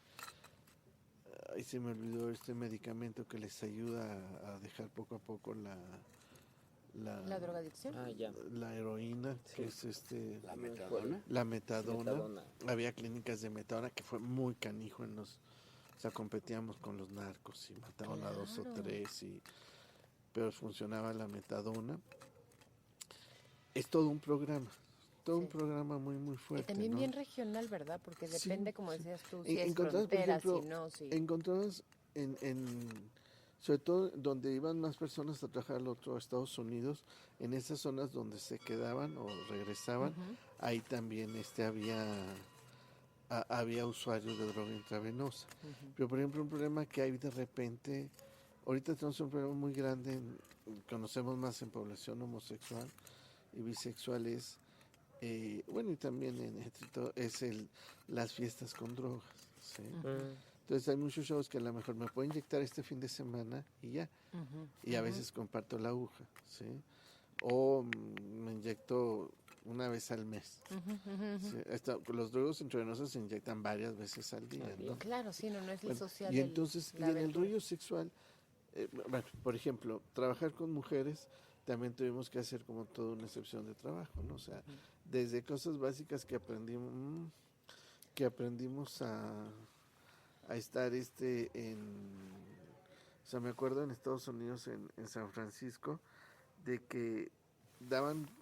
ahí se me olvidó este medicamento que les ayuda a dejar poco a poco La drogadicción. Ah, ya. la heroína, Sí. que es La metadona. la metadona. Metadona. Había clínicas de metadona que fue muy canijo en los, o sea, competíamos con los narcos y mataban a 2 o Claro. 3 pero funcionaba la metadona. Es todo un programa, todo un Sí. programa muy muy Y fuerte, también ¿no? bien regional, ¿verdad? Porque Sí, depende, como sí. decías tú, si es Encontrabas, por frontera, ejemplo, si no, si... encontrabas sobre todo donde iban más personas a trabajar al otro, a Estados Unidos, en esas zonas donde se quedaban o regresaban, ahí también había usuarios de droga intravenosa. Pero por ejemplo un problema que hay de repente, ahorita tenemos un problema muy grande, conocemos más en población homosexual y bisexual es, bueno y también en es las fiestas con drogas, ¿sí? Entonces hay muchos chavos que a lo mejor me puedo inyectar este fin de semana y ya, y a veces comparto la aguja, ¿sí? O me inyecto una vez al mes. Sí, los drogos intravenosos se inyectan varias veces al día, ¿no? Claro, sí, no es el Bueno, social. y entonces, y la en el aventura. rollo sexual, bueno, por ejemplo, trabajar con mujeres, también tuvimos que hacer como toda una excepción de trabajo, ¿no? O sea, desde cosas básicas que aprendimos a estar o sea, me acuerdo en Estados Unidos, en San Francisco, de que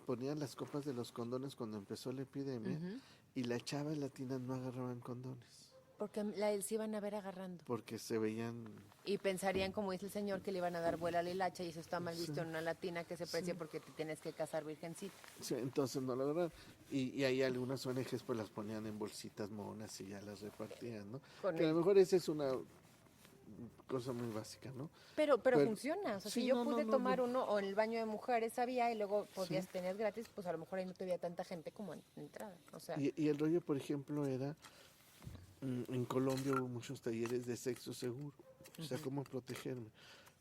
ponían las copas de los condones cuando empezó la epidemia y las chavas latinas no agarraban condones Porque se iban a ver agarrando. porque se veían. Y pensarían, como dice el señor, que le iban a dar vuela a la hilacha y eso está mal visto en una latina que se precia porque te tienes que casar virgencita. Sí, entonces no lo agarraban. Y ahí algunas ONGs pues las ponían en bolsitas monas y ya las repartían, ¿no? Con Que a el- lo mejor esa es una cosa muy básica, ¿no? Pero Pero- funciona, o sea, sí, si yo no, no, pude no, tomar no. uno o en el baño de mujeres había y luego podías tener gratis, pues a lo mejor ahí no te veía tanta gente como en entrada, o sea, Y el rollo, por ejemplo, era, en Colombia hubo muchos talleres de sexo seguro, o sea, cómo protegerme,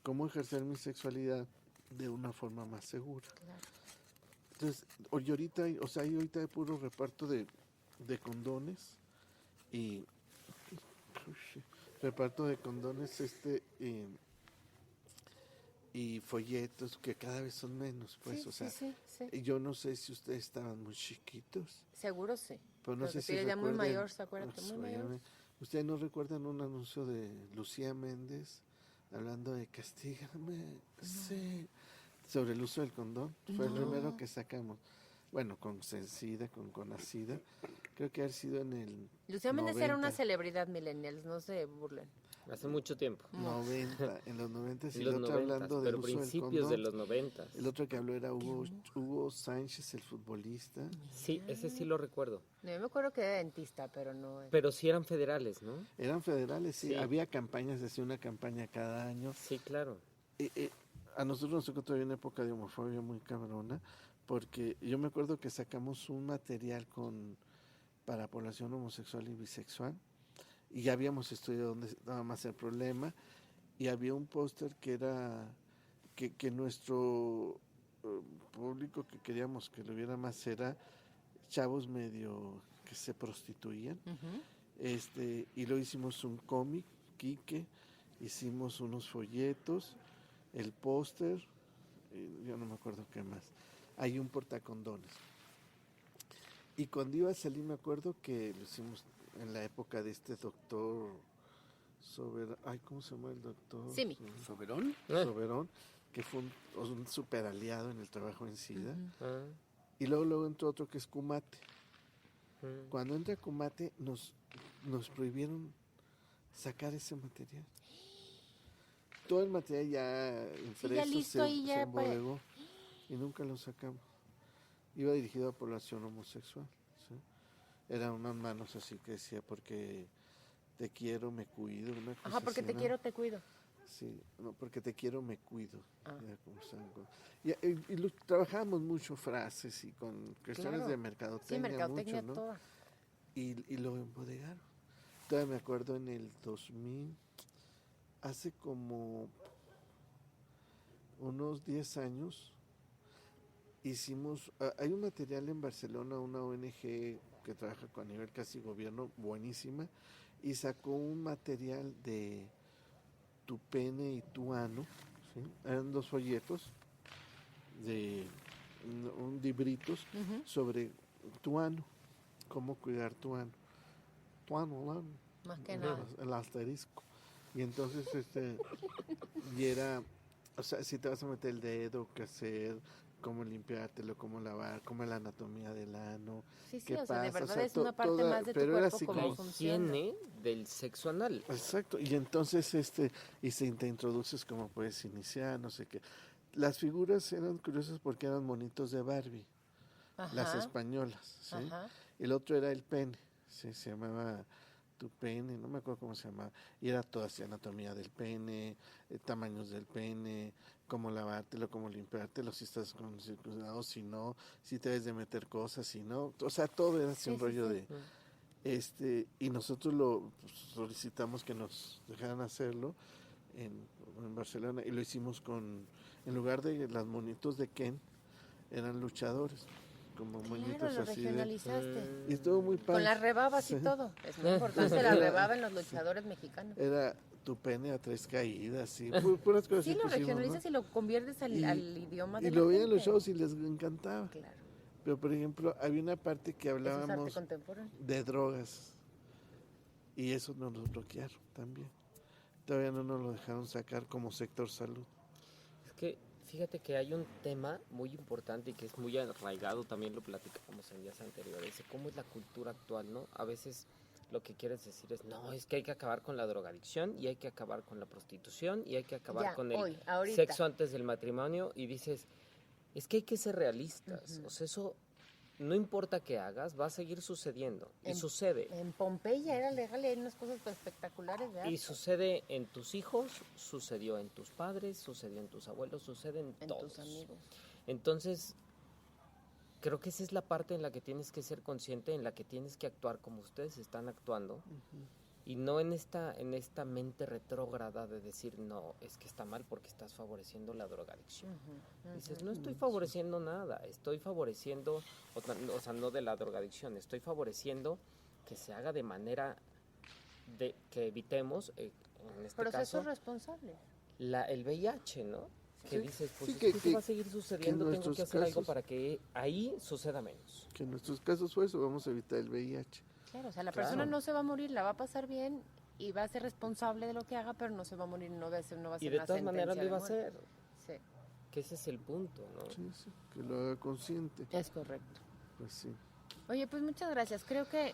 cómo ejercer mi sexualidad de una forma más segura. claro. Entonces, y ahorita, o sea, hay ahorita de puro reparto de condones y reparto de condones y folletos que cada vez son menos, pues, Sí, o sea, sí, sí. y yo no sé si ustedes estaban muy chiquitos, Seguro sí. pero no Pero sé que si tú eres ya muy recuerden, mayor, acuérdate, muy mayor. ¿ustedes no recuerdan un anuncio de Lucía Méndez hablando de castígame? Sí, sobre el uso del condón. Fue el primero que sacamos. Bueno, con Sencida, con Conacida. Creo que ha sido en el Lucía Méndez era una 90. celebridad millennials, no se burlen. Hace mucho tiempo. 90, en los 90 y En el los otro 90, hablando del pero uso del principios de condón. los 90. El otro que habló era Hugo Sánchez, el futbolista. Sí, ese sí lo recuerdo. No, yo me acuerdo que era dentista, pero no. Pero sí eran federales, ¿no? Eran federales, sí. Sí. Había campañas, hacía una campaña cada año. Sí, claro. A nosotros nos tocó todavía una época de homofobia muy cabrona, porque yo me acuerdo que sacamos un material para población homosexual y bisexual, y ya habíamos estudiado dónde estaba más el problema, y había un póster que era que nuestro público que queríamos que lo viera más era chavos medio que se prostituían, y lo hicimos un cómic, Quique, hicimos unos folletos, el póster, yo no me acuerdo qué más. Hay un portacondones. Y cuando iba a salir me acuerdo que lo hicimos en la época de este doctor ¿cómo se llama el doctor? Simi. ¿Soberón? Soberón, que fue un super aliado en el trabajo en SIDA. Ah, Y luego entró otro que es Kumate. mm. Cuando entra Kumate nos prohibieron sacar ese material. Todo el material ya impreso ya listo ahí, se ya para- embodegó y nunca lo sacamos. Iba dirigido a población homosexual. ¿Sí? Eran unas manos así que decía porque te quiero, me cuido. Una cosa Ajá, porque así, te ¿no? quiero, te cuido. Sí, no, porque te quiero, me cuido. Ah. Era como trabajábamos mucho frases y con cuestiones Claro. de Sí, mercadotecnia, mercadotecnia mucho, ¿no? toda. Y lo embodegaron. Todavía me acuerdo en el 2000, hace como unos 10 años, hay un material en Barcelona, una ONG que trabaja a nivel casi gobierno, buenísima, y sacó un material de tu pene y tu ano, ¿sí? Eran 2 folletos de un libritos sobre tu ano, cómo cuidar tu ano. Tu ano, Más que nada. el asterisco. Y entonces, y era, o sea, si te vas a meter el dedo, qué hacer, cómo limpiártelo, cómo lavar, cómo es la anatomía del ano. Sí, sí, qué o sea, de pasa, verdad o sea, es una parte más de tu pero era cuerpo así como La funciona. higiene del sexo anal. Exacto, y entonces y te introduces cómo puedes iniciar, no sé qué. Las figuras eran curiosas porque eran monitos de Barbie, las Ajá, españolas, ¿sí? ajá. El otro era el pene, ¿sí? Se llamaba tu pene, no me acuerdo cómo se llamaba, y era toda así, anatomía del pene, tamaños del pene, cómo lavártelo, cómo limpiártelo, si estás con circuncidado, si no, si te debes de meter cosas, si no, o sea, todo era así Sí, un sí, rollo sí. y nosotros lo solicitamos que nos dejaran hacerlo en Barcelona y lo hicimos en lugar de las monitos de Ken, eran luchadores, como Claro, moñitos lo así regionalizaste. y estuvo muy padre. Con las rebabas y Sí. todo. Es muy importante la rebaba en los luchadores mexicanos. Era tu pene a 3 caídas y puras cosas Sí, así lo pusimos, regionalizas ¿no? y lo conviertes al Y- idioma de Y la lo veían los gente. shows y les encantaba. Claro, Pero por ejemplo, había una parte que eso es arte hablábamos contemporáneo. de drogas y eso nos lo bloquearon también. Todavía no nos lo dejaron sacar como sector salud. Es que fíjate que hay un tema muy importante y que es muy arraigado, también lo platicamos en días anteriores, de cómo es la cultura actual, ¿no? A veces lo que quieres decir es, no, es que hay que acabar con la drogadicción y hay que acabar con la prostitución y hay que acabar Ya, con el hoy, ahorita. sexo antes del matrimonio y dices, es que hay que ser realistas, Ujú. o sea, eso no importa qué hagas, va a seguir sucediendo. Y En- sucede. En Pompeya era legal y hay unas cosas espectaculares de Y arte. sucede en tus hijos, sucedió en tus padres, sucedió en tus abuelos, sucede en En todos. tus amigos. Entonces, creo que esa es la parte en la que tienes que ser consciente, en la que tienes que actuar como ustedes están actuando. Y no en esta mente retrógrada de decir, no, es que está mal porque estás favoreciendo la drogadicción. Dices, no estoy favoreciendo nada, estoy favoreciendo, o sea, no de la drogadicción, estoy favoreciendo que se haga de manera de que evitemos, en este Procesos caso, responsables. el VIH, ¿no? Que Sí, dices, pues sí, es que- que eso que- va a seguir sucediendo, tengo nuestros que hacer algo casos- para que ahí suceda menos. Que en nuestros casos fue eso, vamos a evitar el VIH. Claro, o sea, la Claro. persona no se va a morir, la va a pasar bien y va a ser responsable de lo que haga, pero no se va a morir, no va a ser Y de una todas maneras lo sentencia iba a de muerte. hacer, Sí, que ese es el punto, ¿no? Sí, sí, que lo haga consciente. es correcto. Pues sí. Oye, pues muchas gracias. Creo que,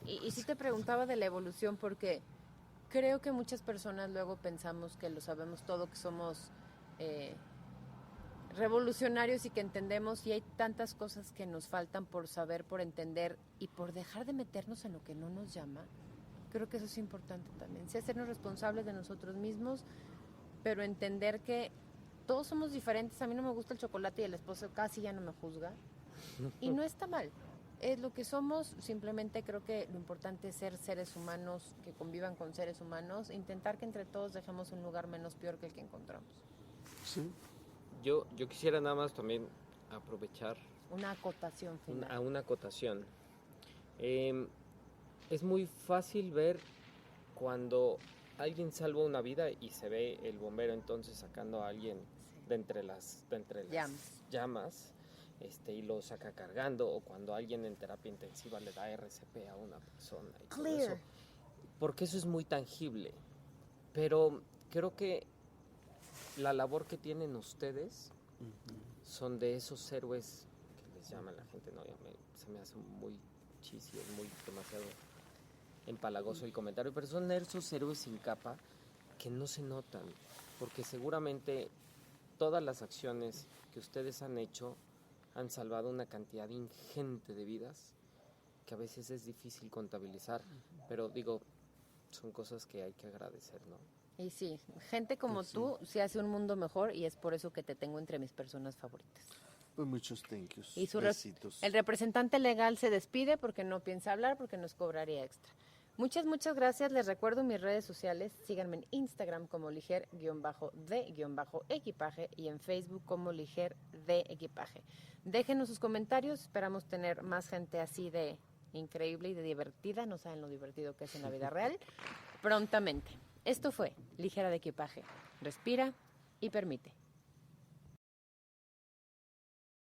y sí te preguntaba de la evolución porque creo que muchas personas luego pensamos que lo sabemos todo, que somos revolucionarios y que entendemos y hay tantas cosas que nos faltan por saber, por entender y por dejar de meternos en lo que no nos llama. Creo que eso es importante también. Sí, hacernos responsables de nosotros mismos, pero entender que todos somos diferentes. A mí no me gusta el chocolate y el esposo casi ya no me juzga. Y no está mal. Es lo que somos. Simplemente creo que lo importante es ser seres humanos que convivan con seres humanos. Intentar que entre todos dejemos un lugar menos peor que el que encontramos. Sí. Yo quisiera nada más también aprovechar Una acotación final. a una acotación. Es muy fácil ver cuando alguien salva una vida y se ve el bombero entonces sacando a alguien de entre las llamas, y lo saca cargando, o cuando alguien en terapia intensiva le da RCP a una persona y todo Clear. eso, porque eso es muy tangible. Pero creo que la labor que tienen ustedes son de esos héroes que les llaman la gente, no, se me hace muy cheesy, es muy demasiado empalagoso el comentario, pero son esos héroes sin capa que no se notan, porque seguramente todas las acciones que ustedes han hecho han salvado una cantidad ingente de vidas que a veces es difícil contabilizar, pero digo, son cosas que hay que agradecer, ¿no? Y sí, gente como tú se hace un mundo mejor y es por eso que te tengo entre mis personas favoritas. Pues muchos thank yous. Y Besitos. el representante legal se despide porque no piensa hablar, porque nos cobraría extra. Muchas gracias. Les recuerdo mis redes sociales. Síganme en Instagram como liger-de-equipaje y en Facebook como liger de equipaje. Déjenos sus comentarios. Esperamos tener más gente así de increíble y de divertida. No saben lo divertido que es en la vida real. Prontamente. Esto fue Ligera de Equipaje. Respira y permite.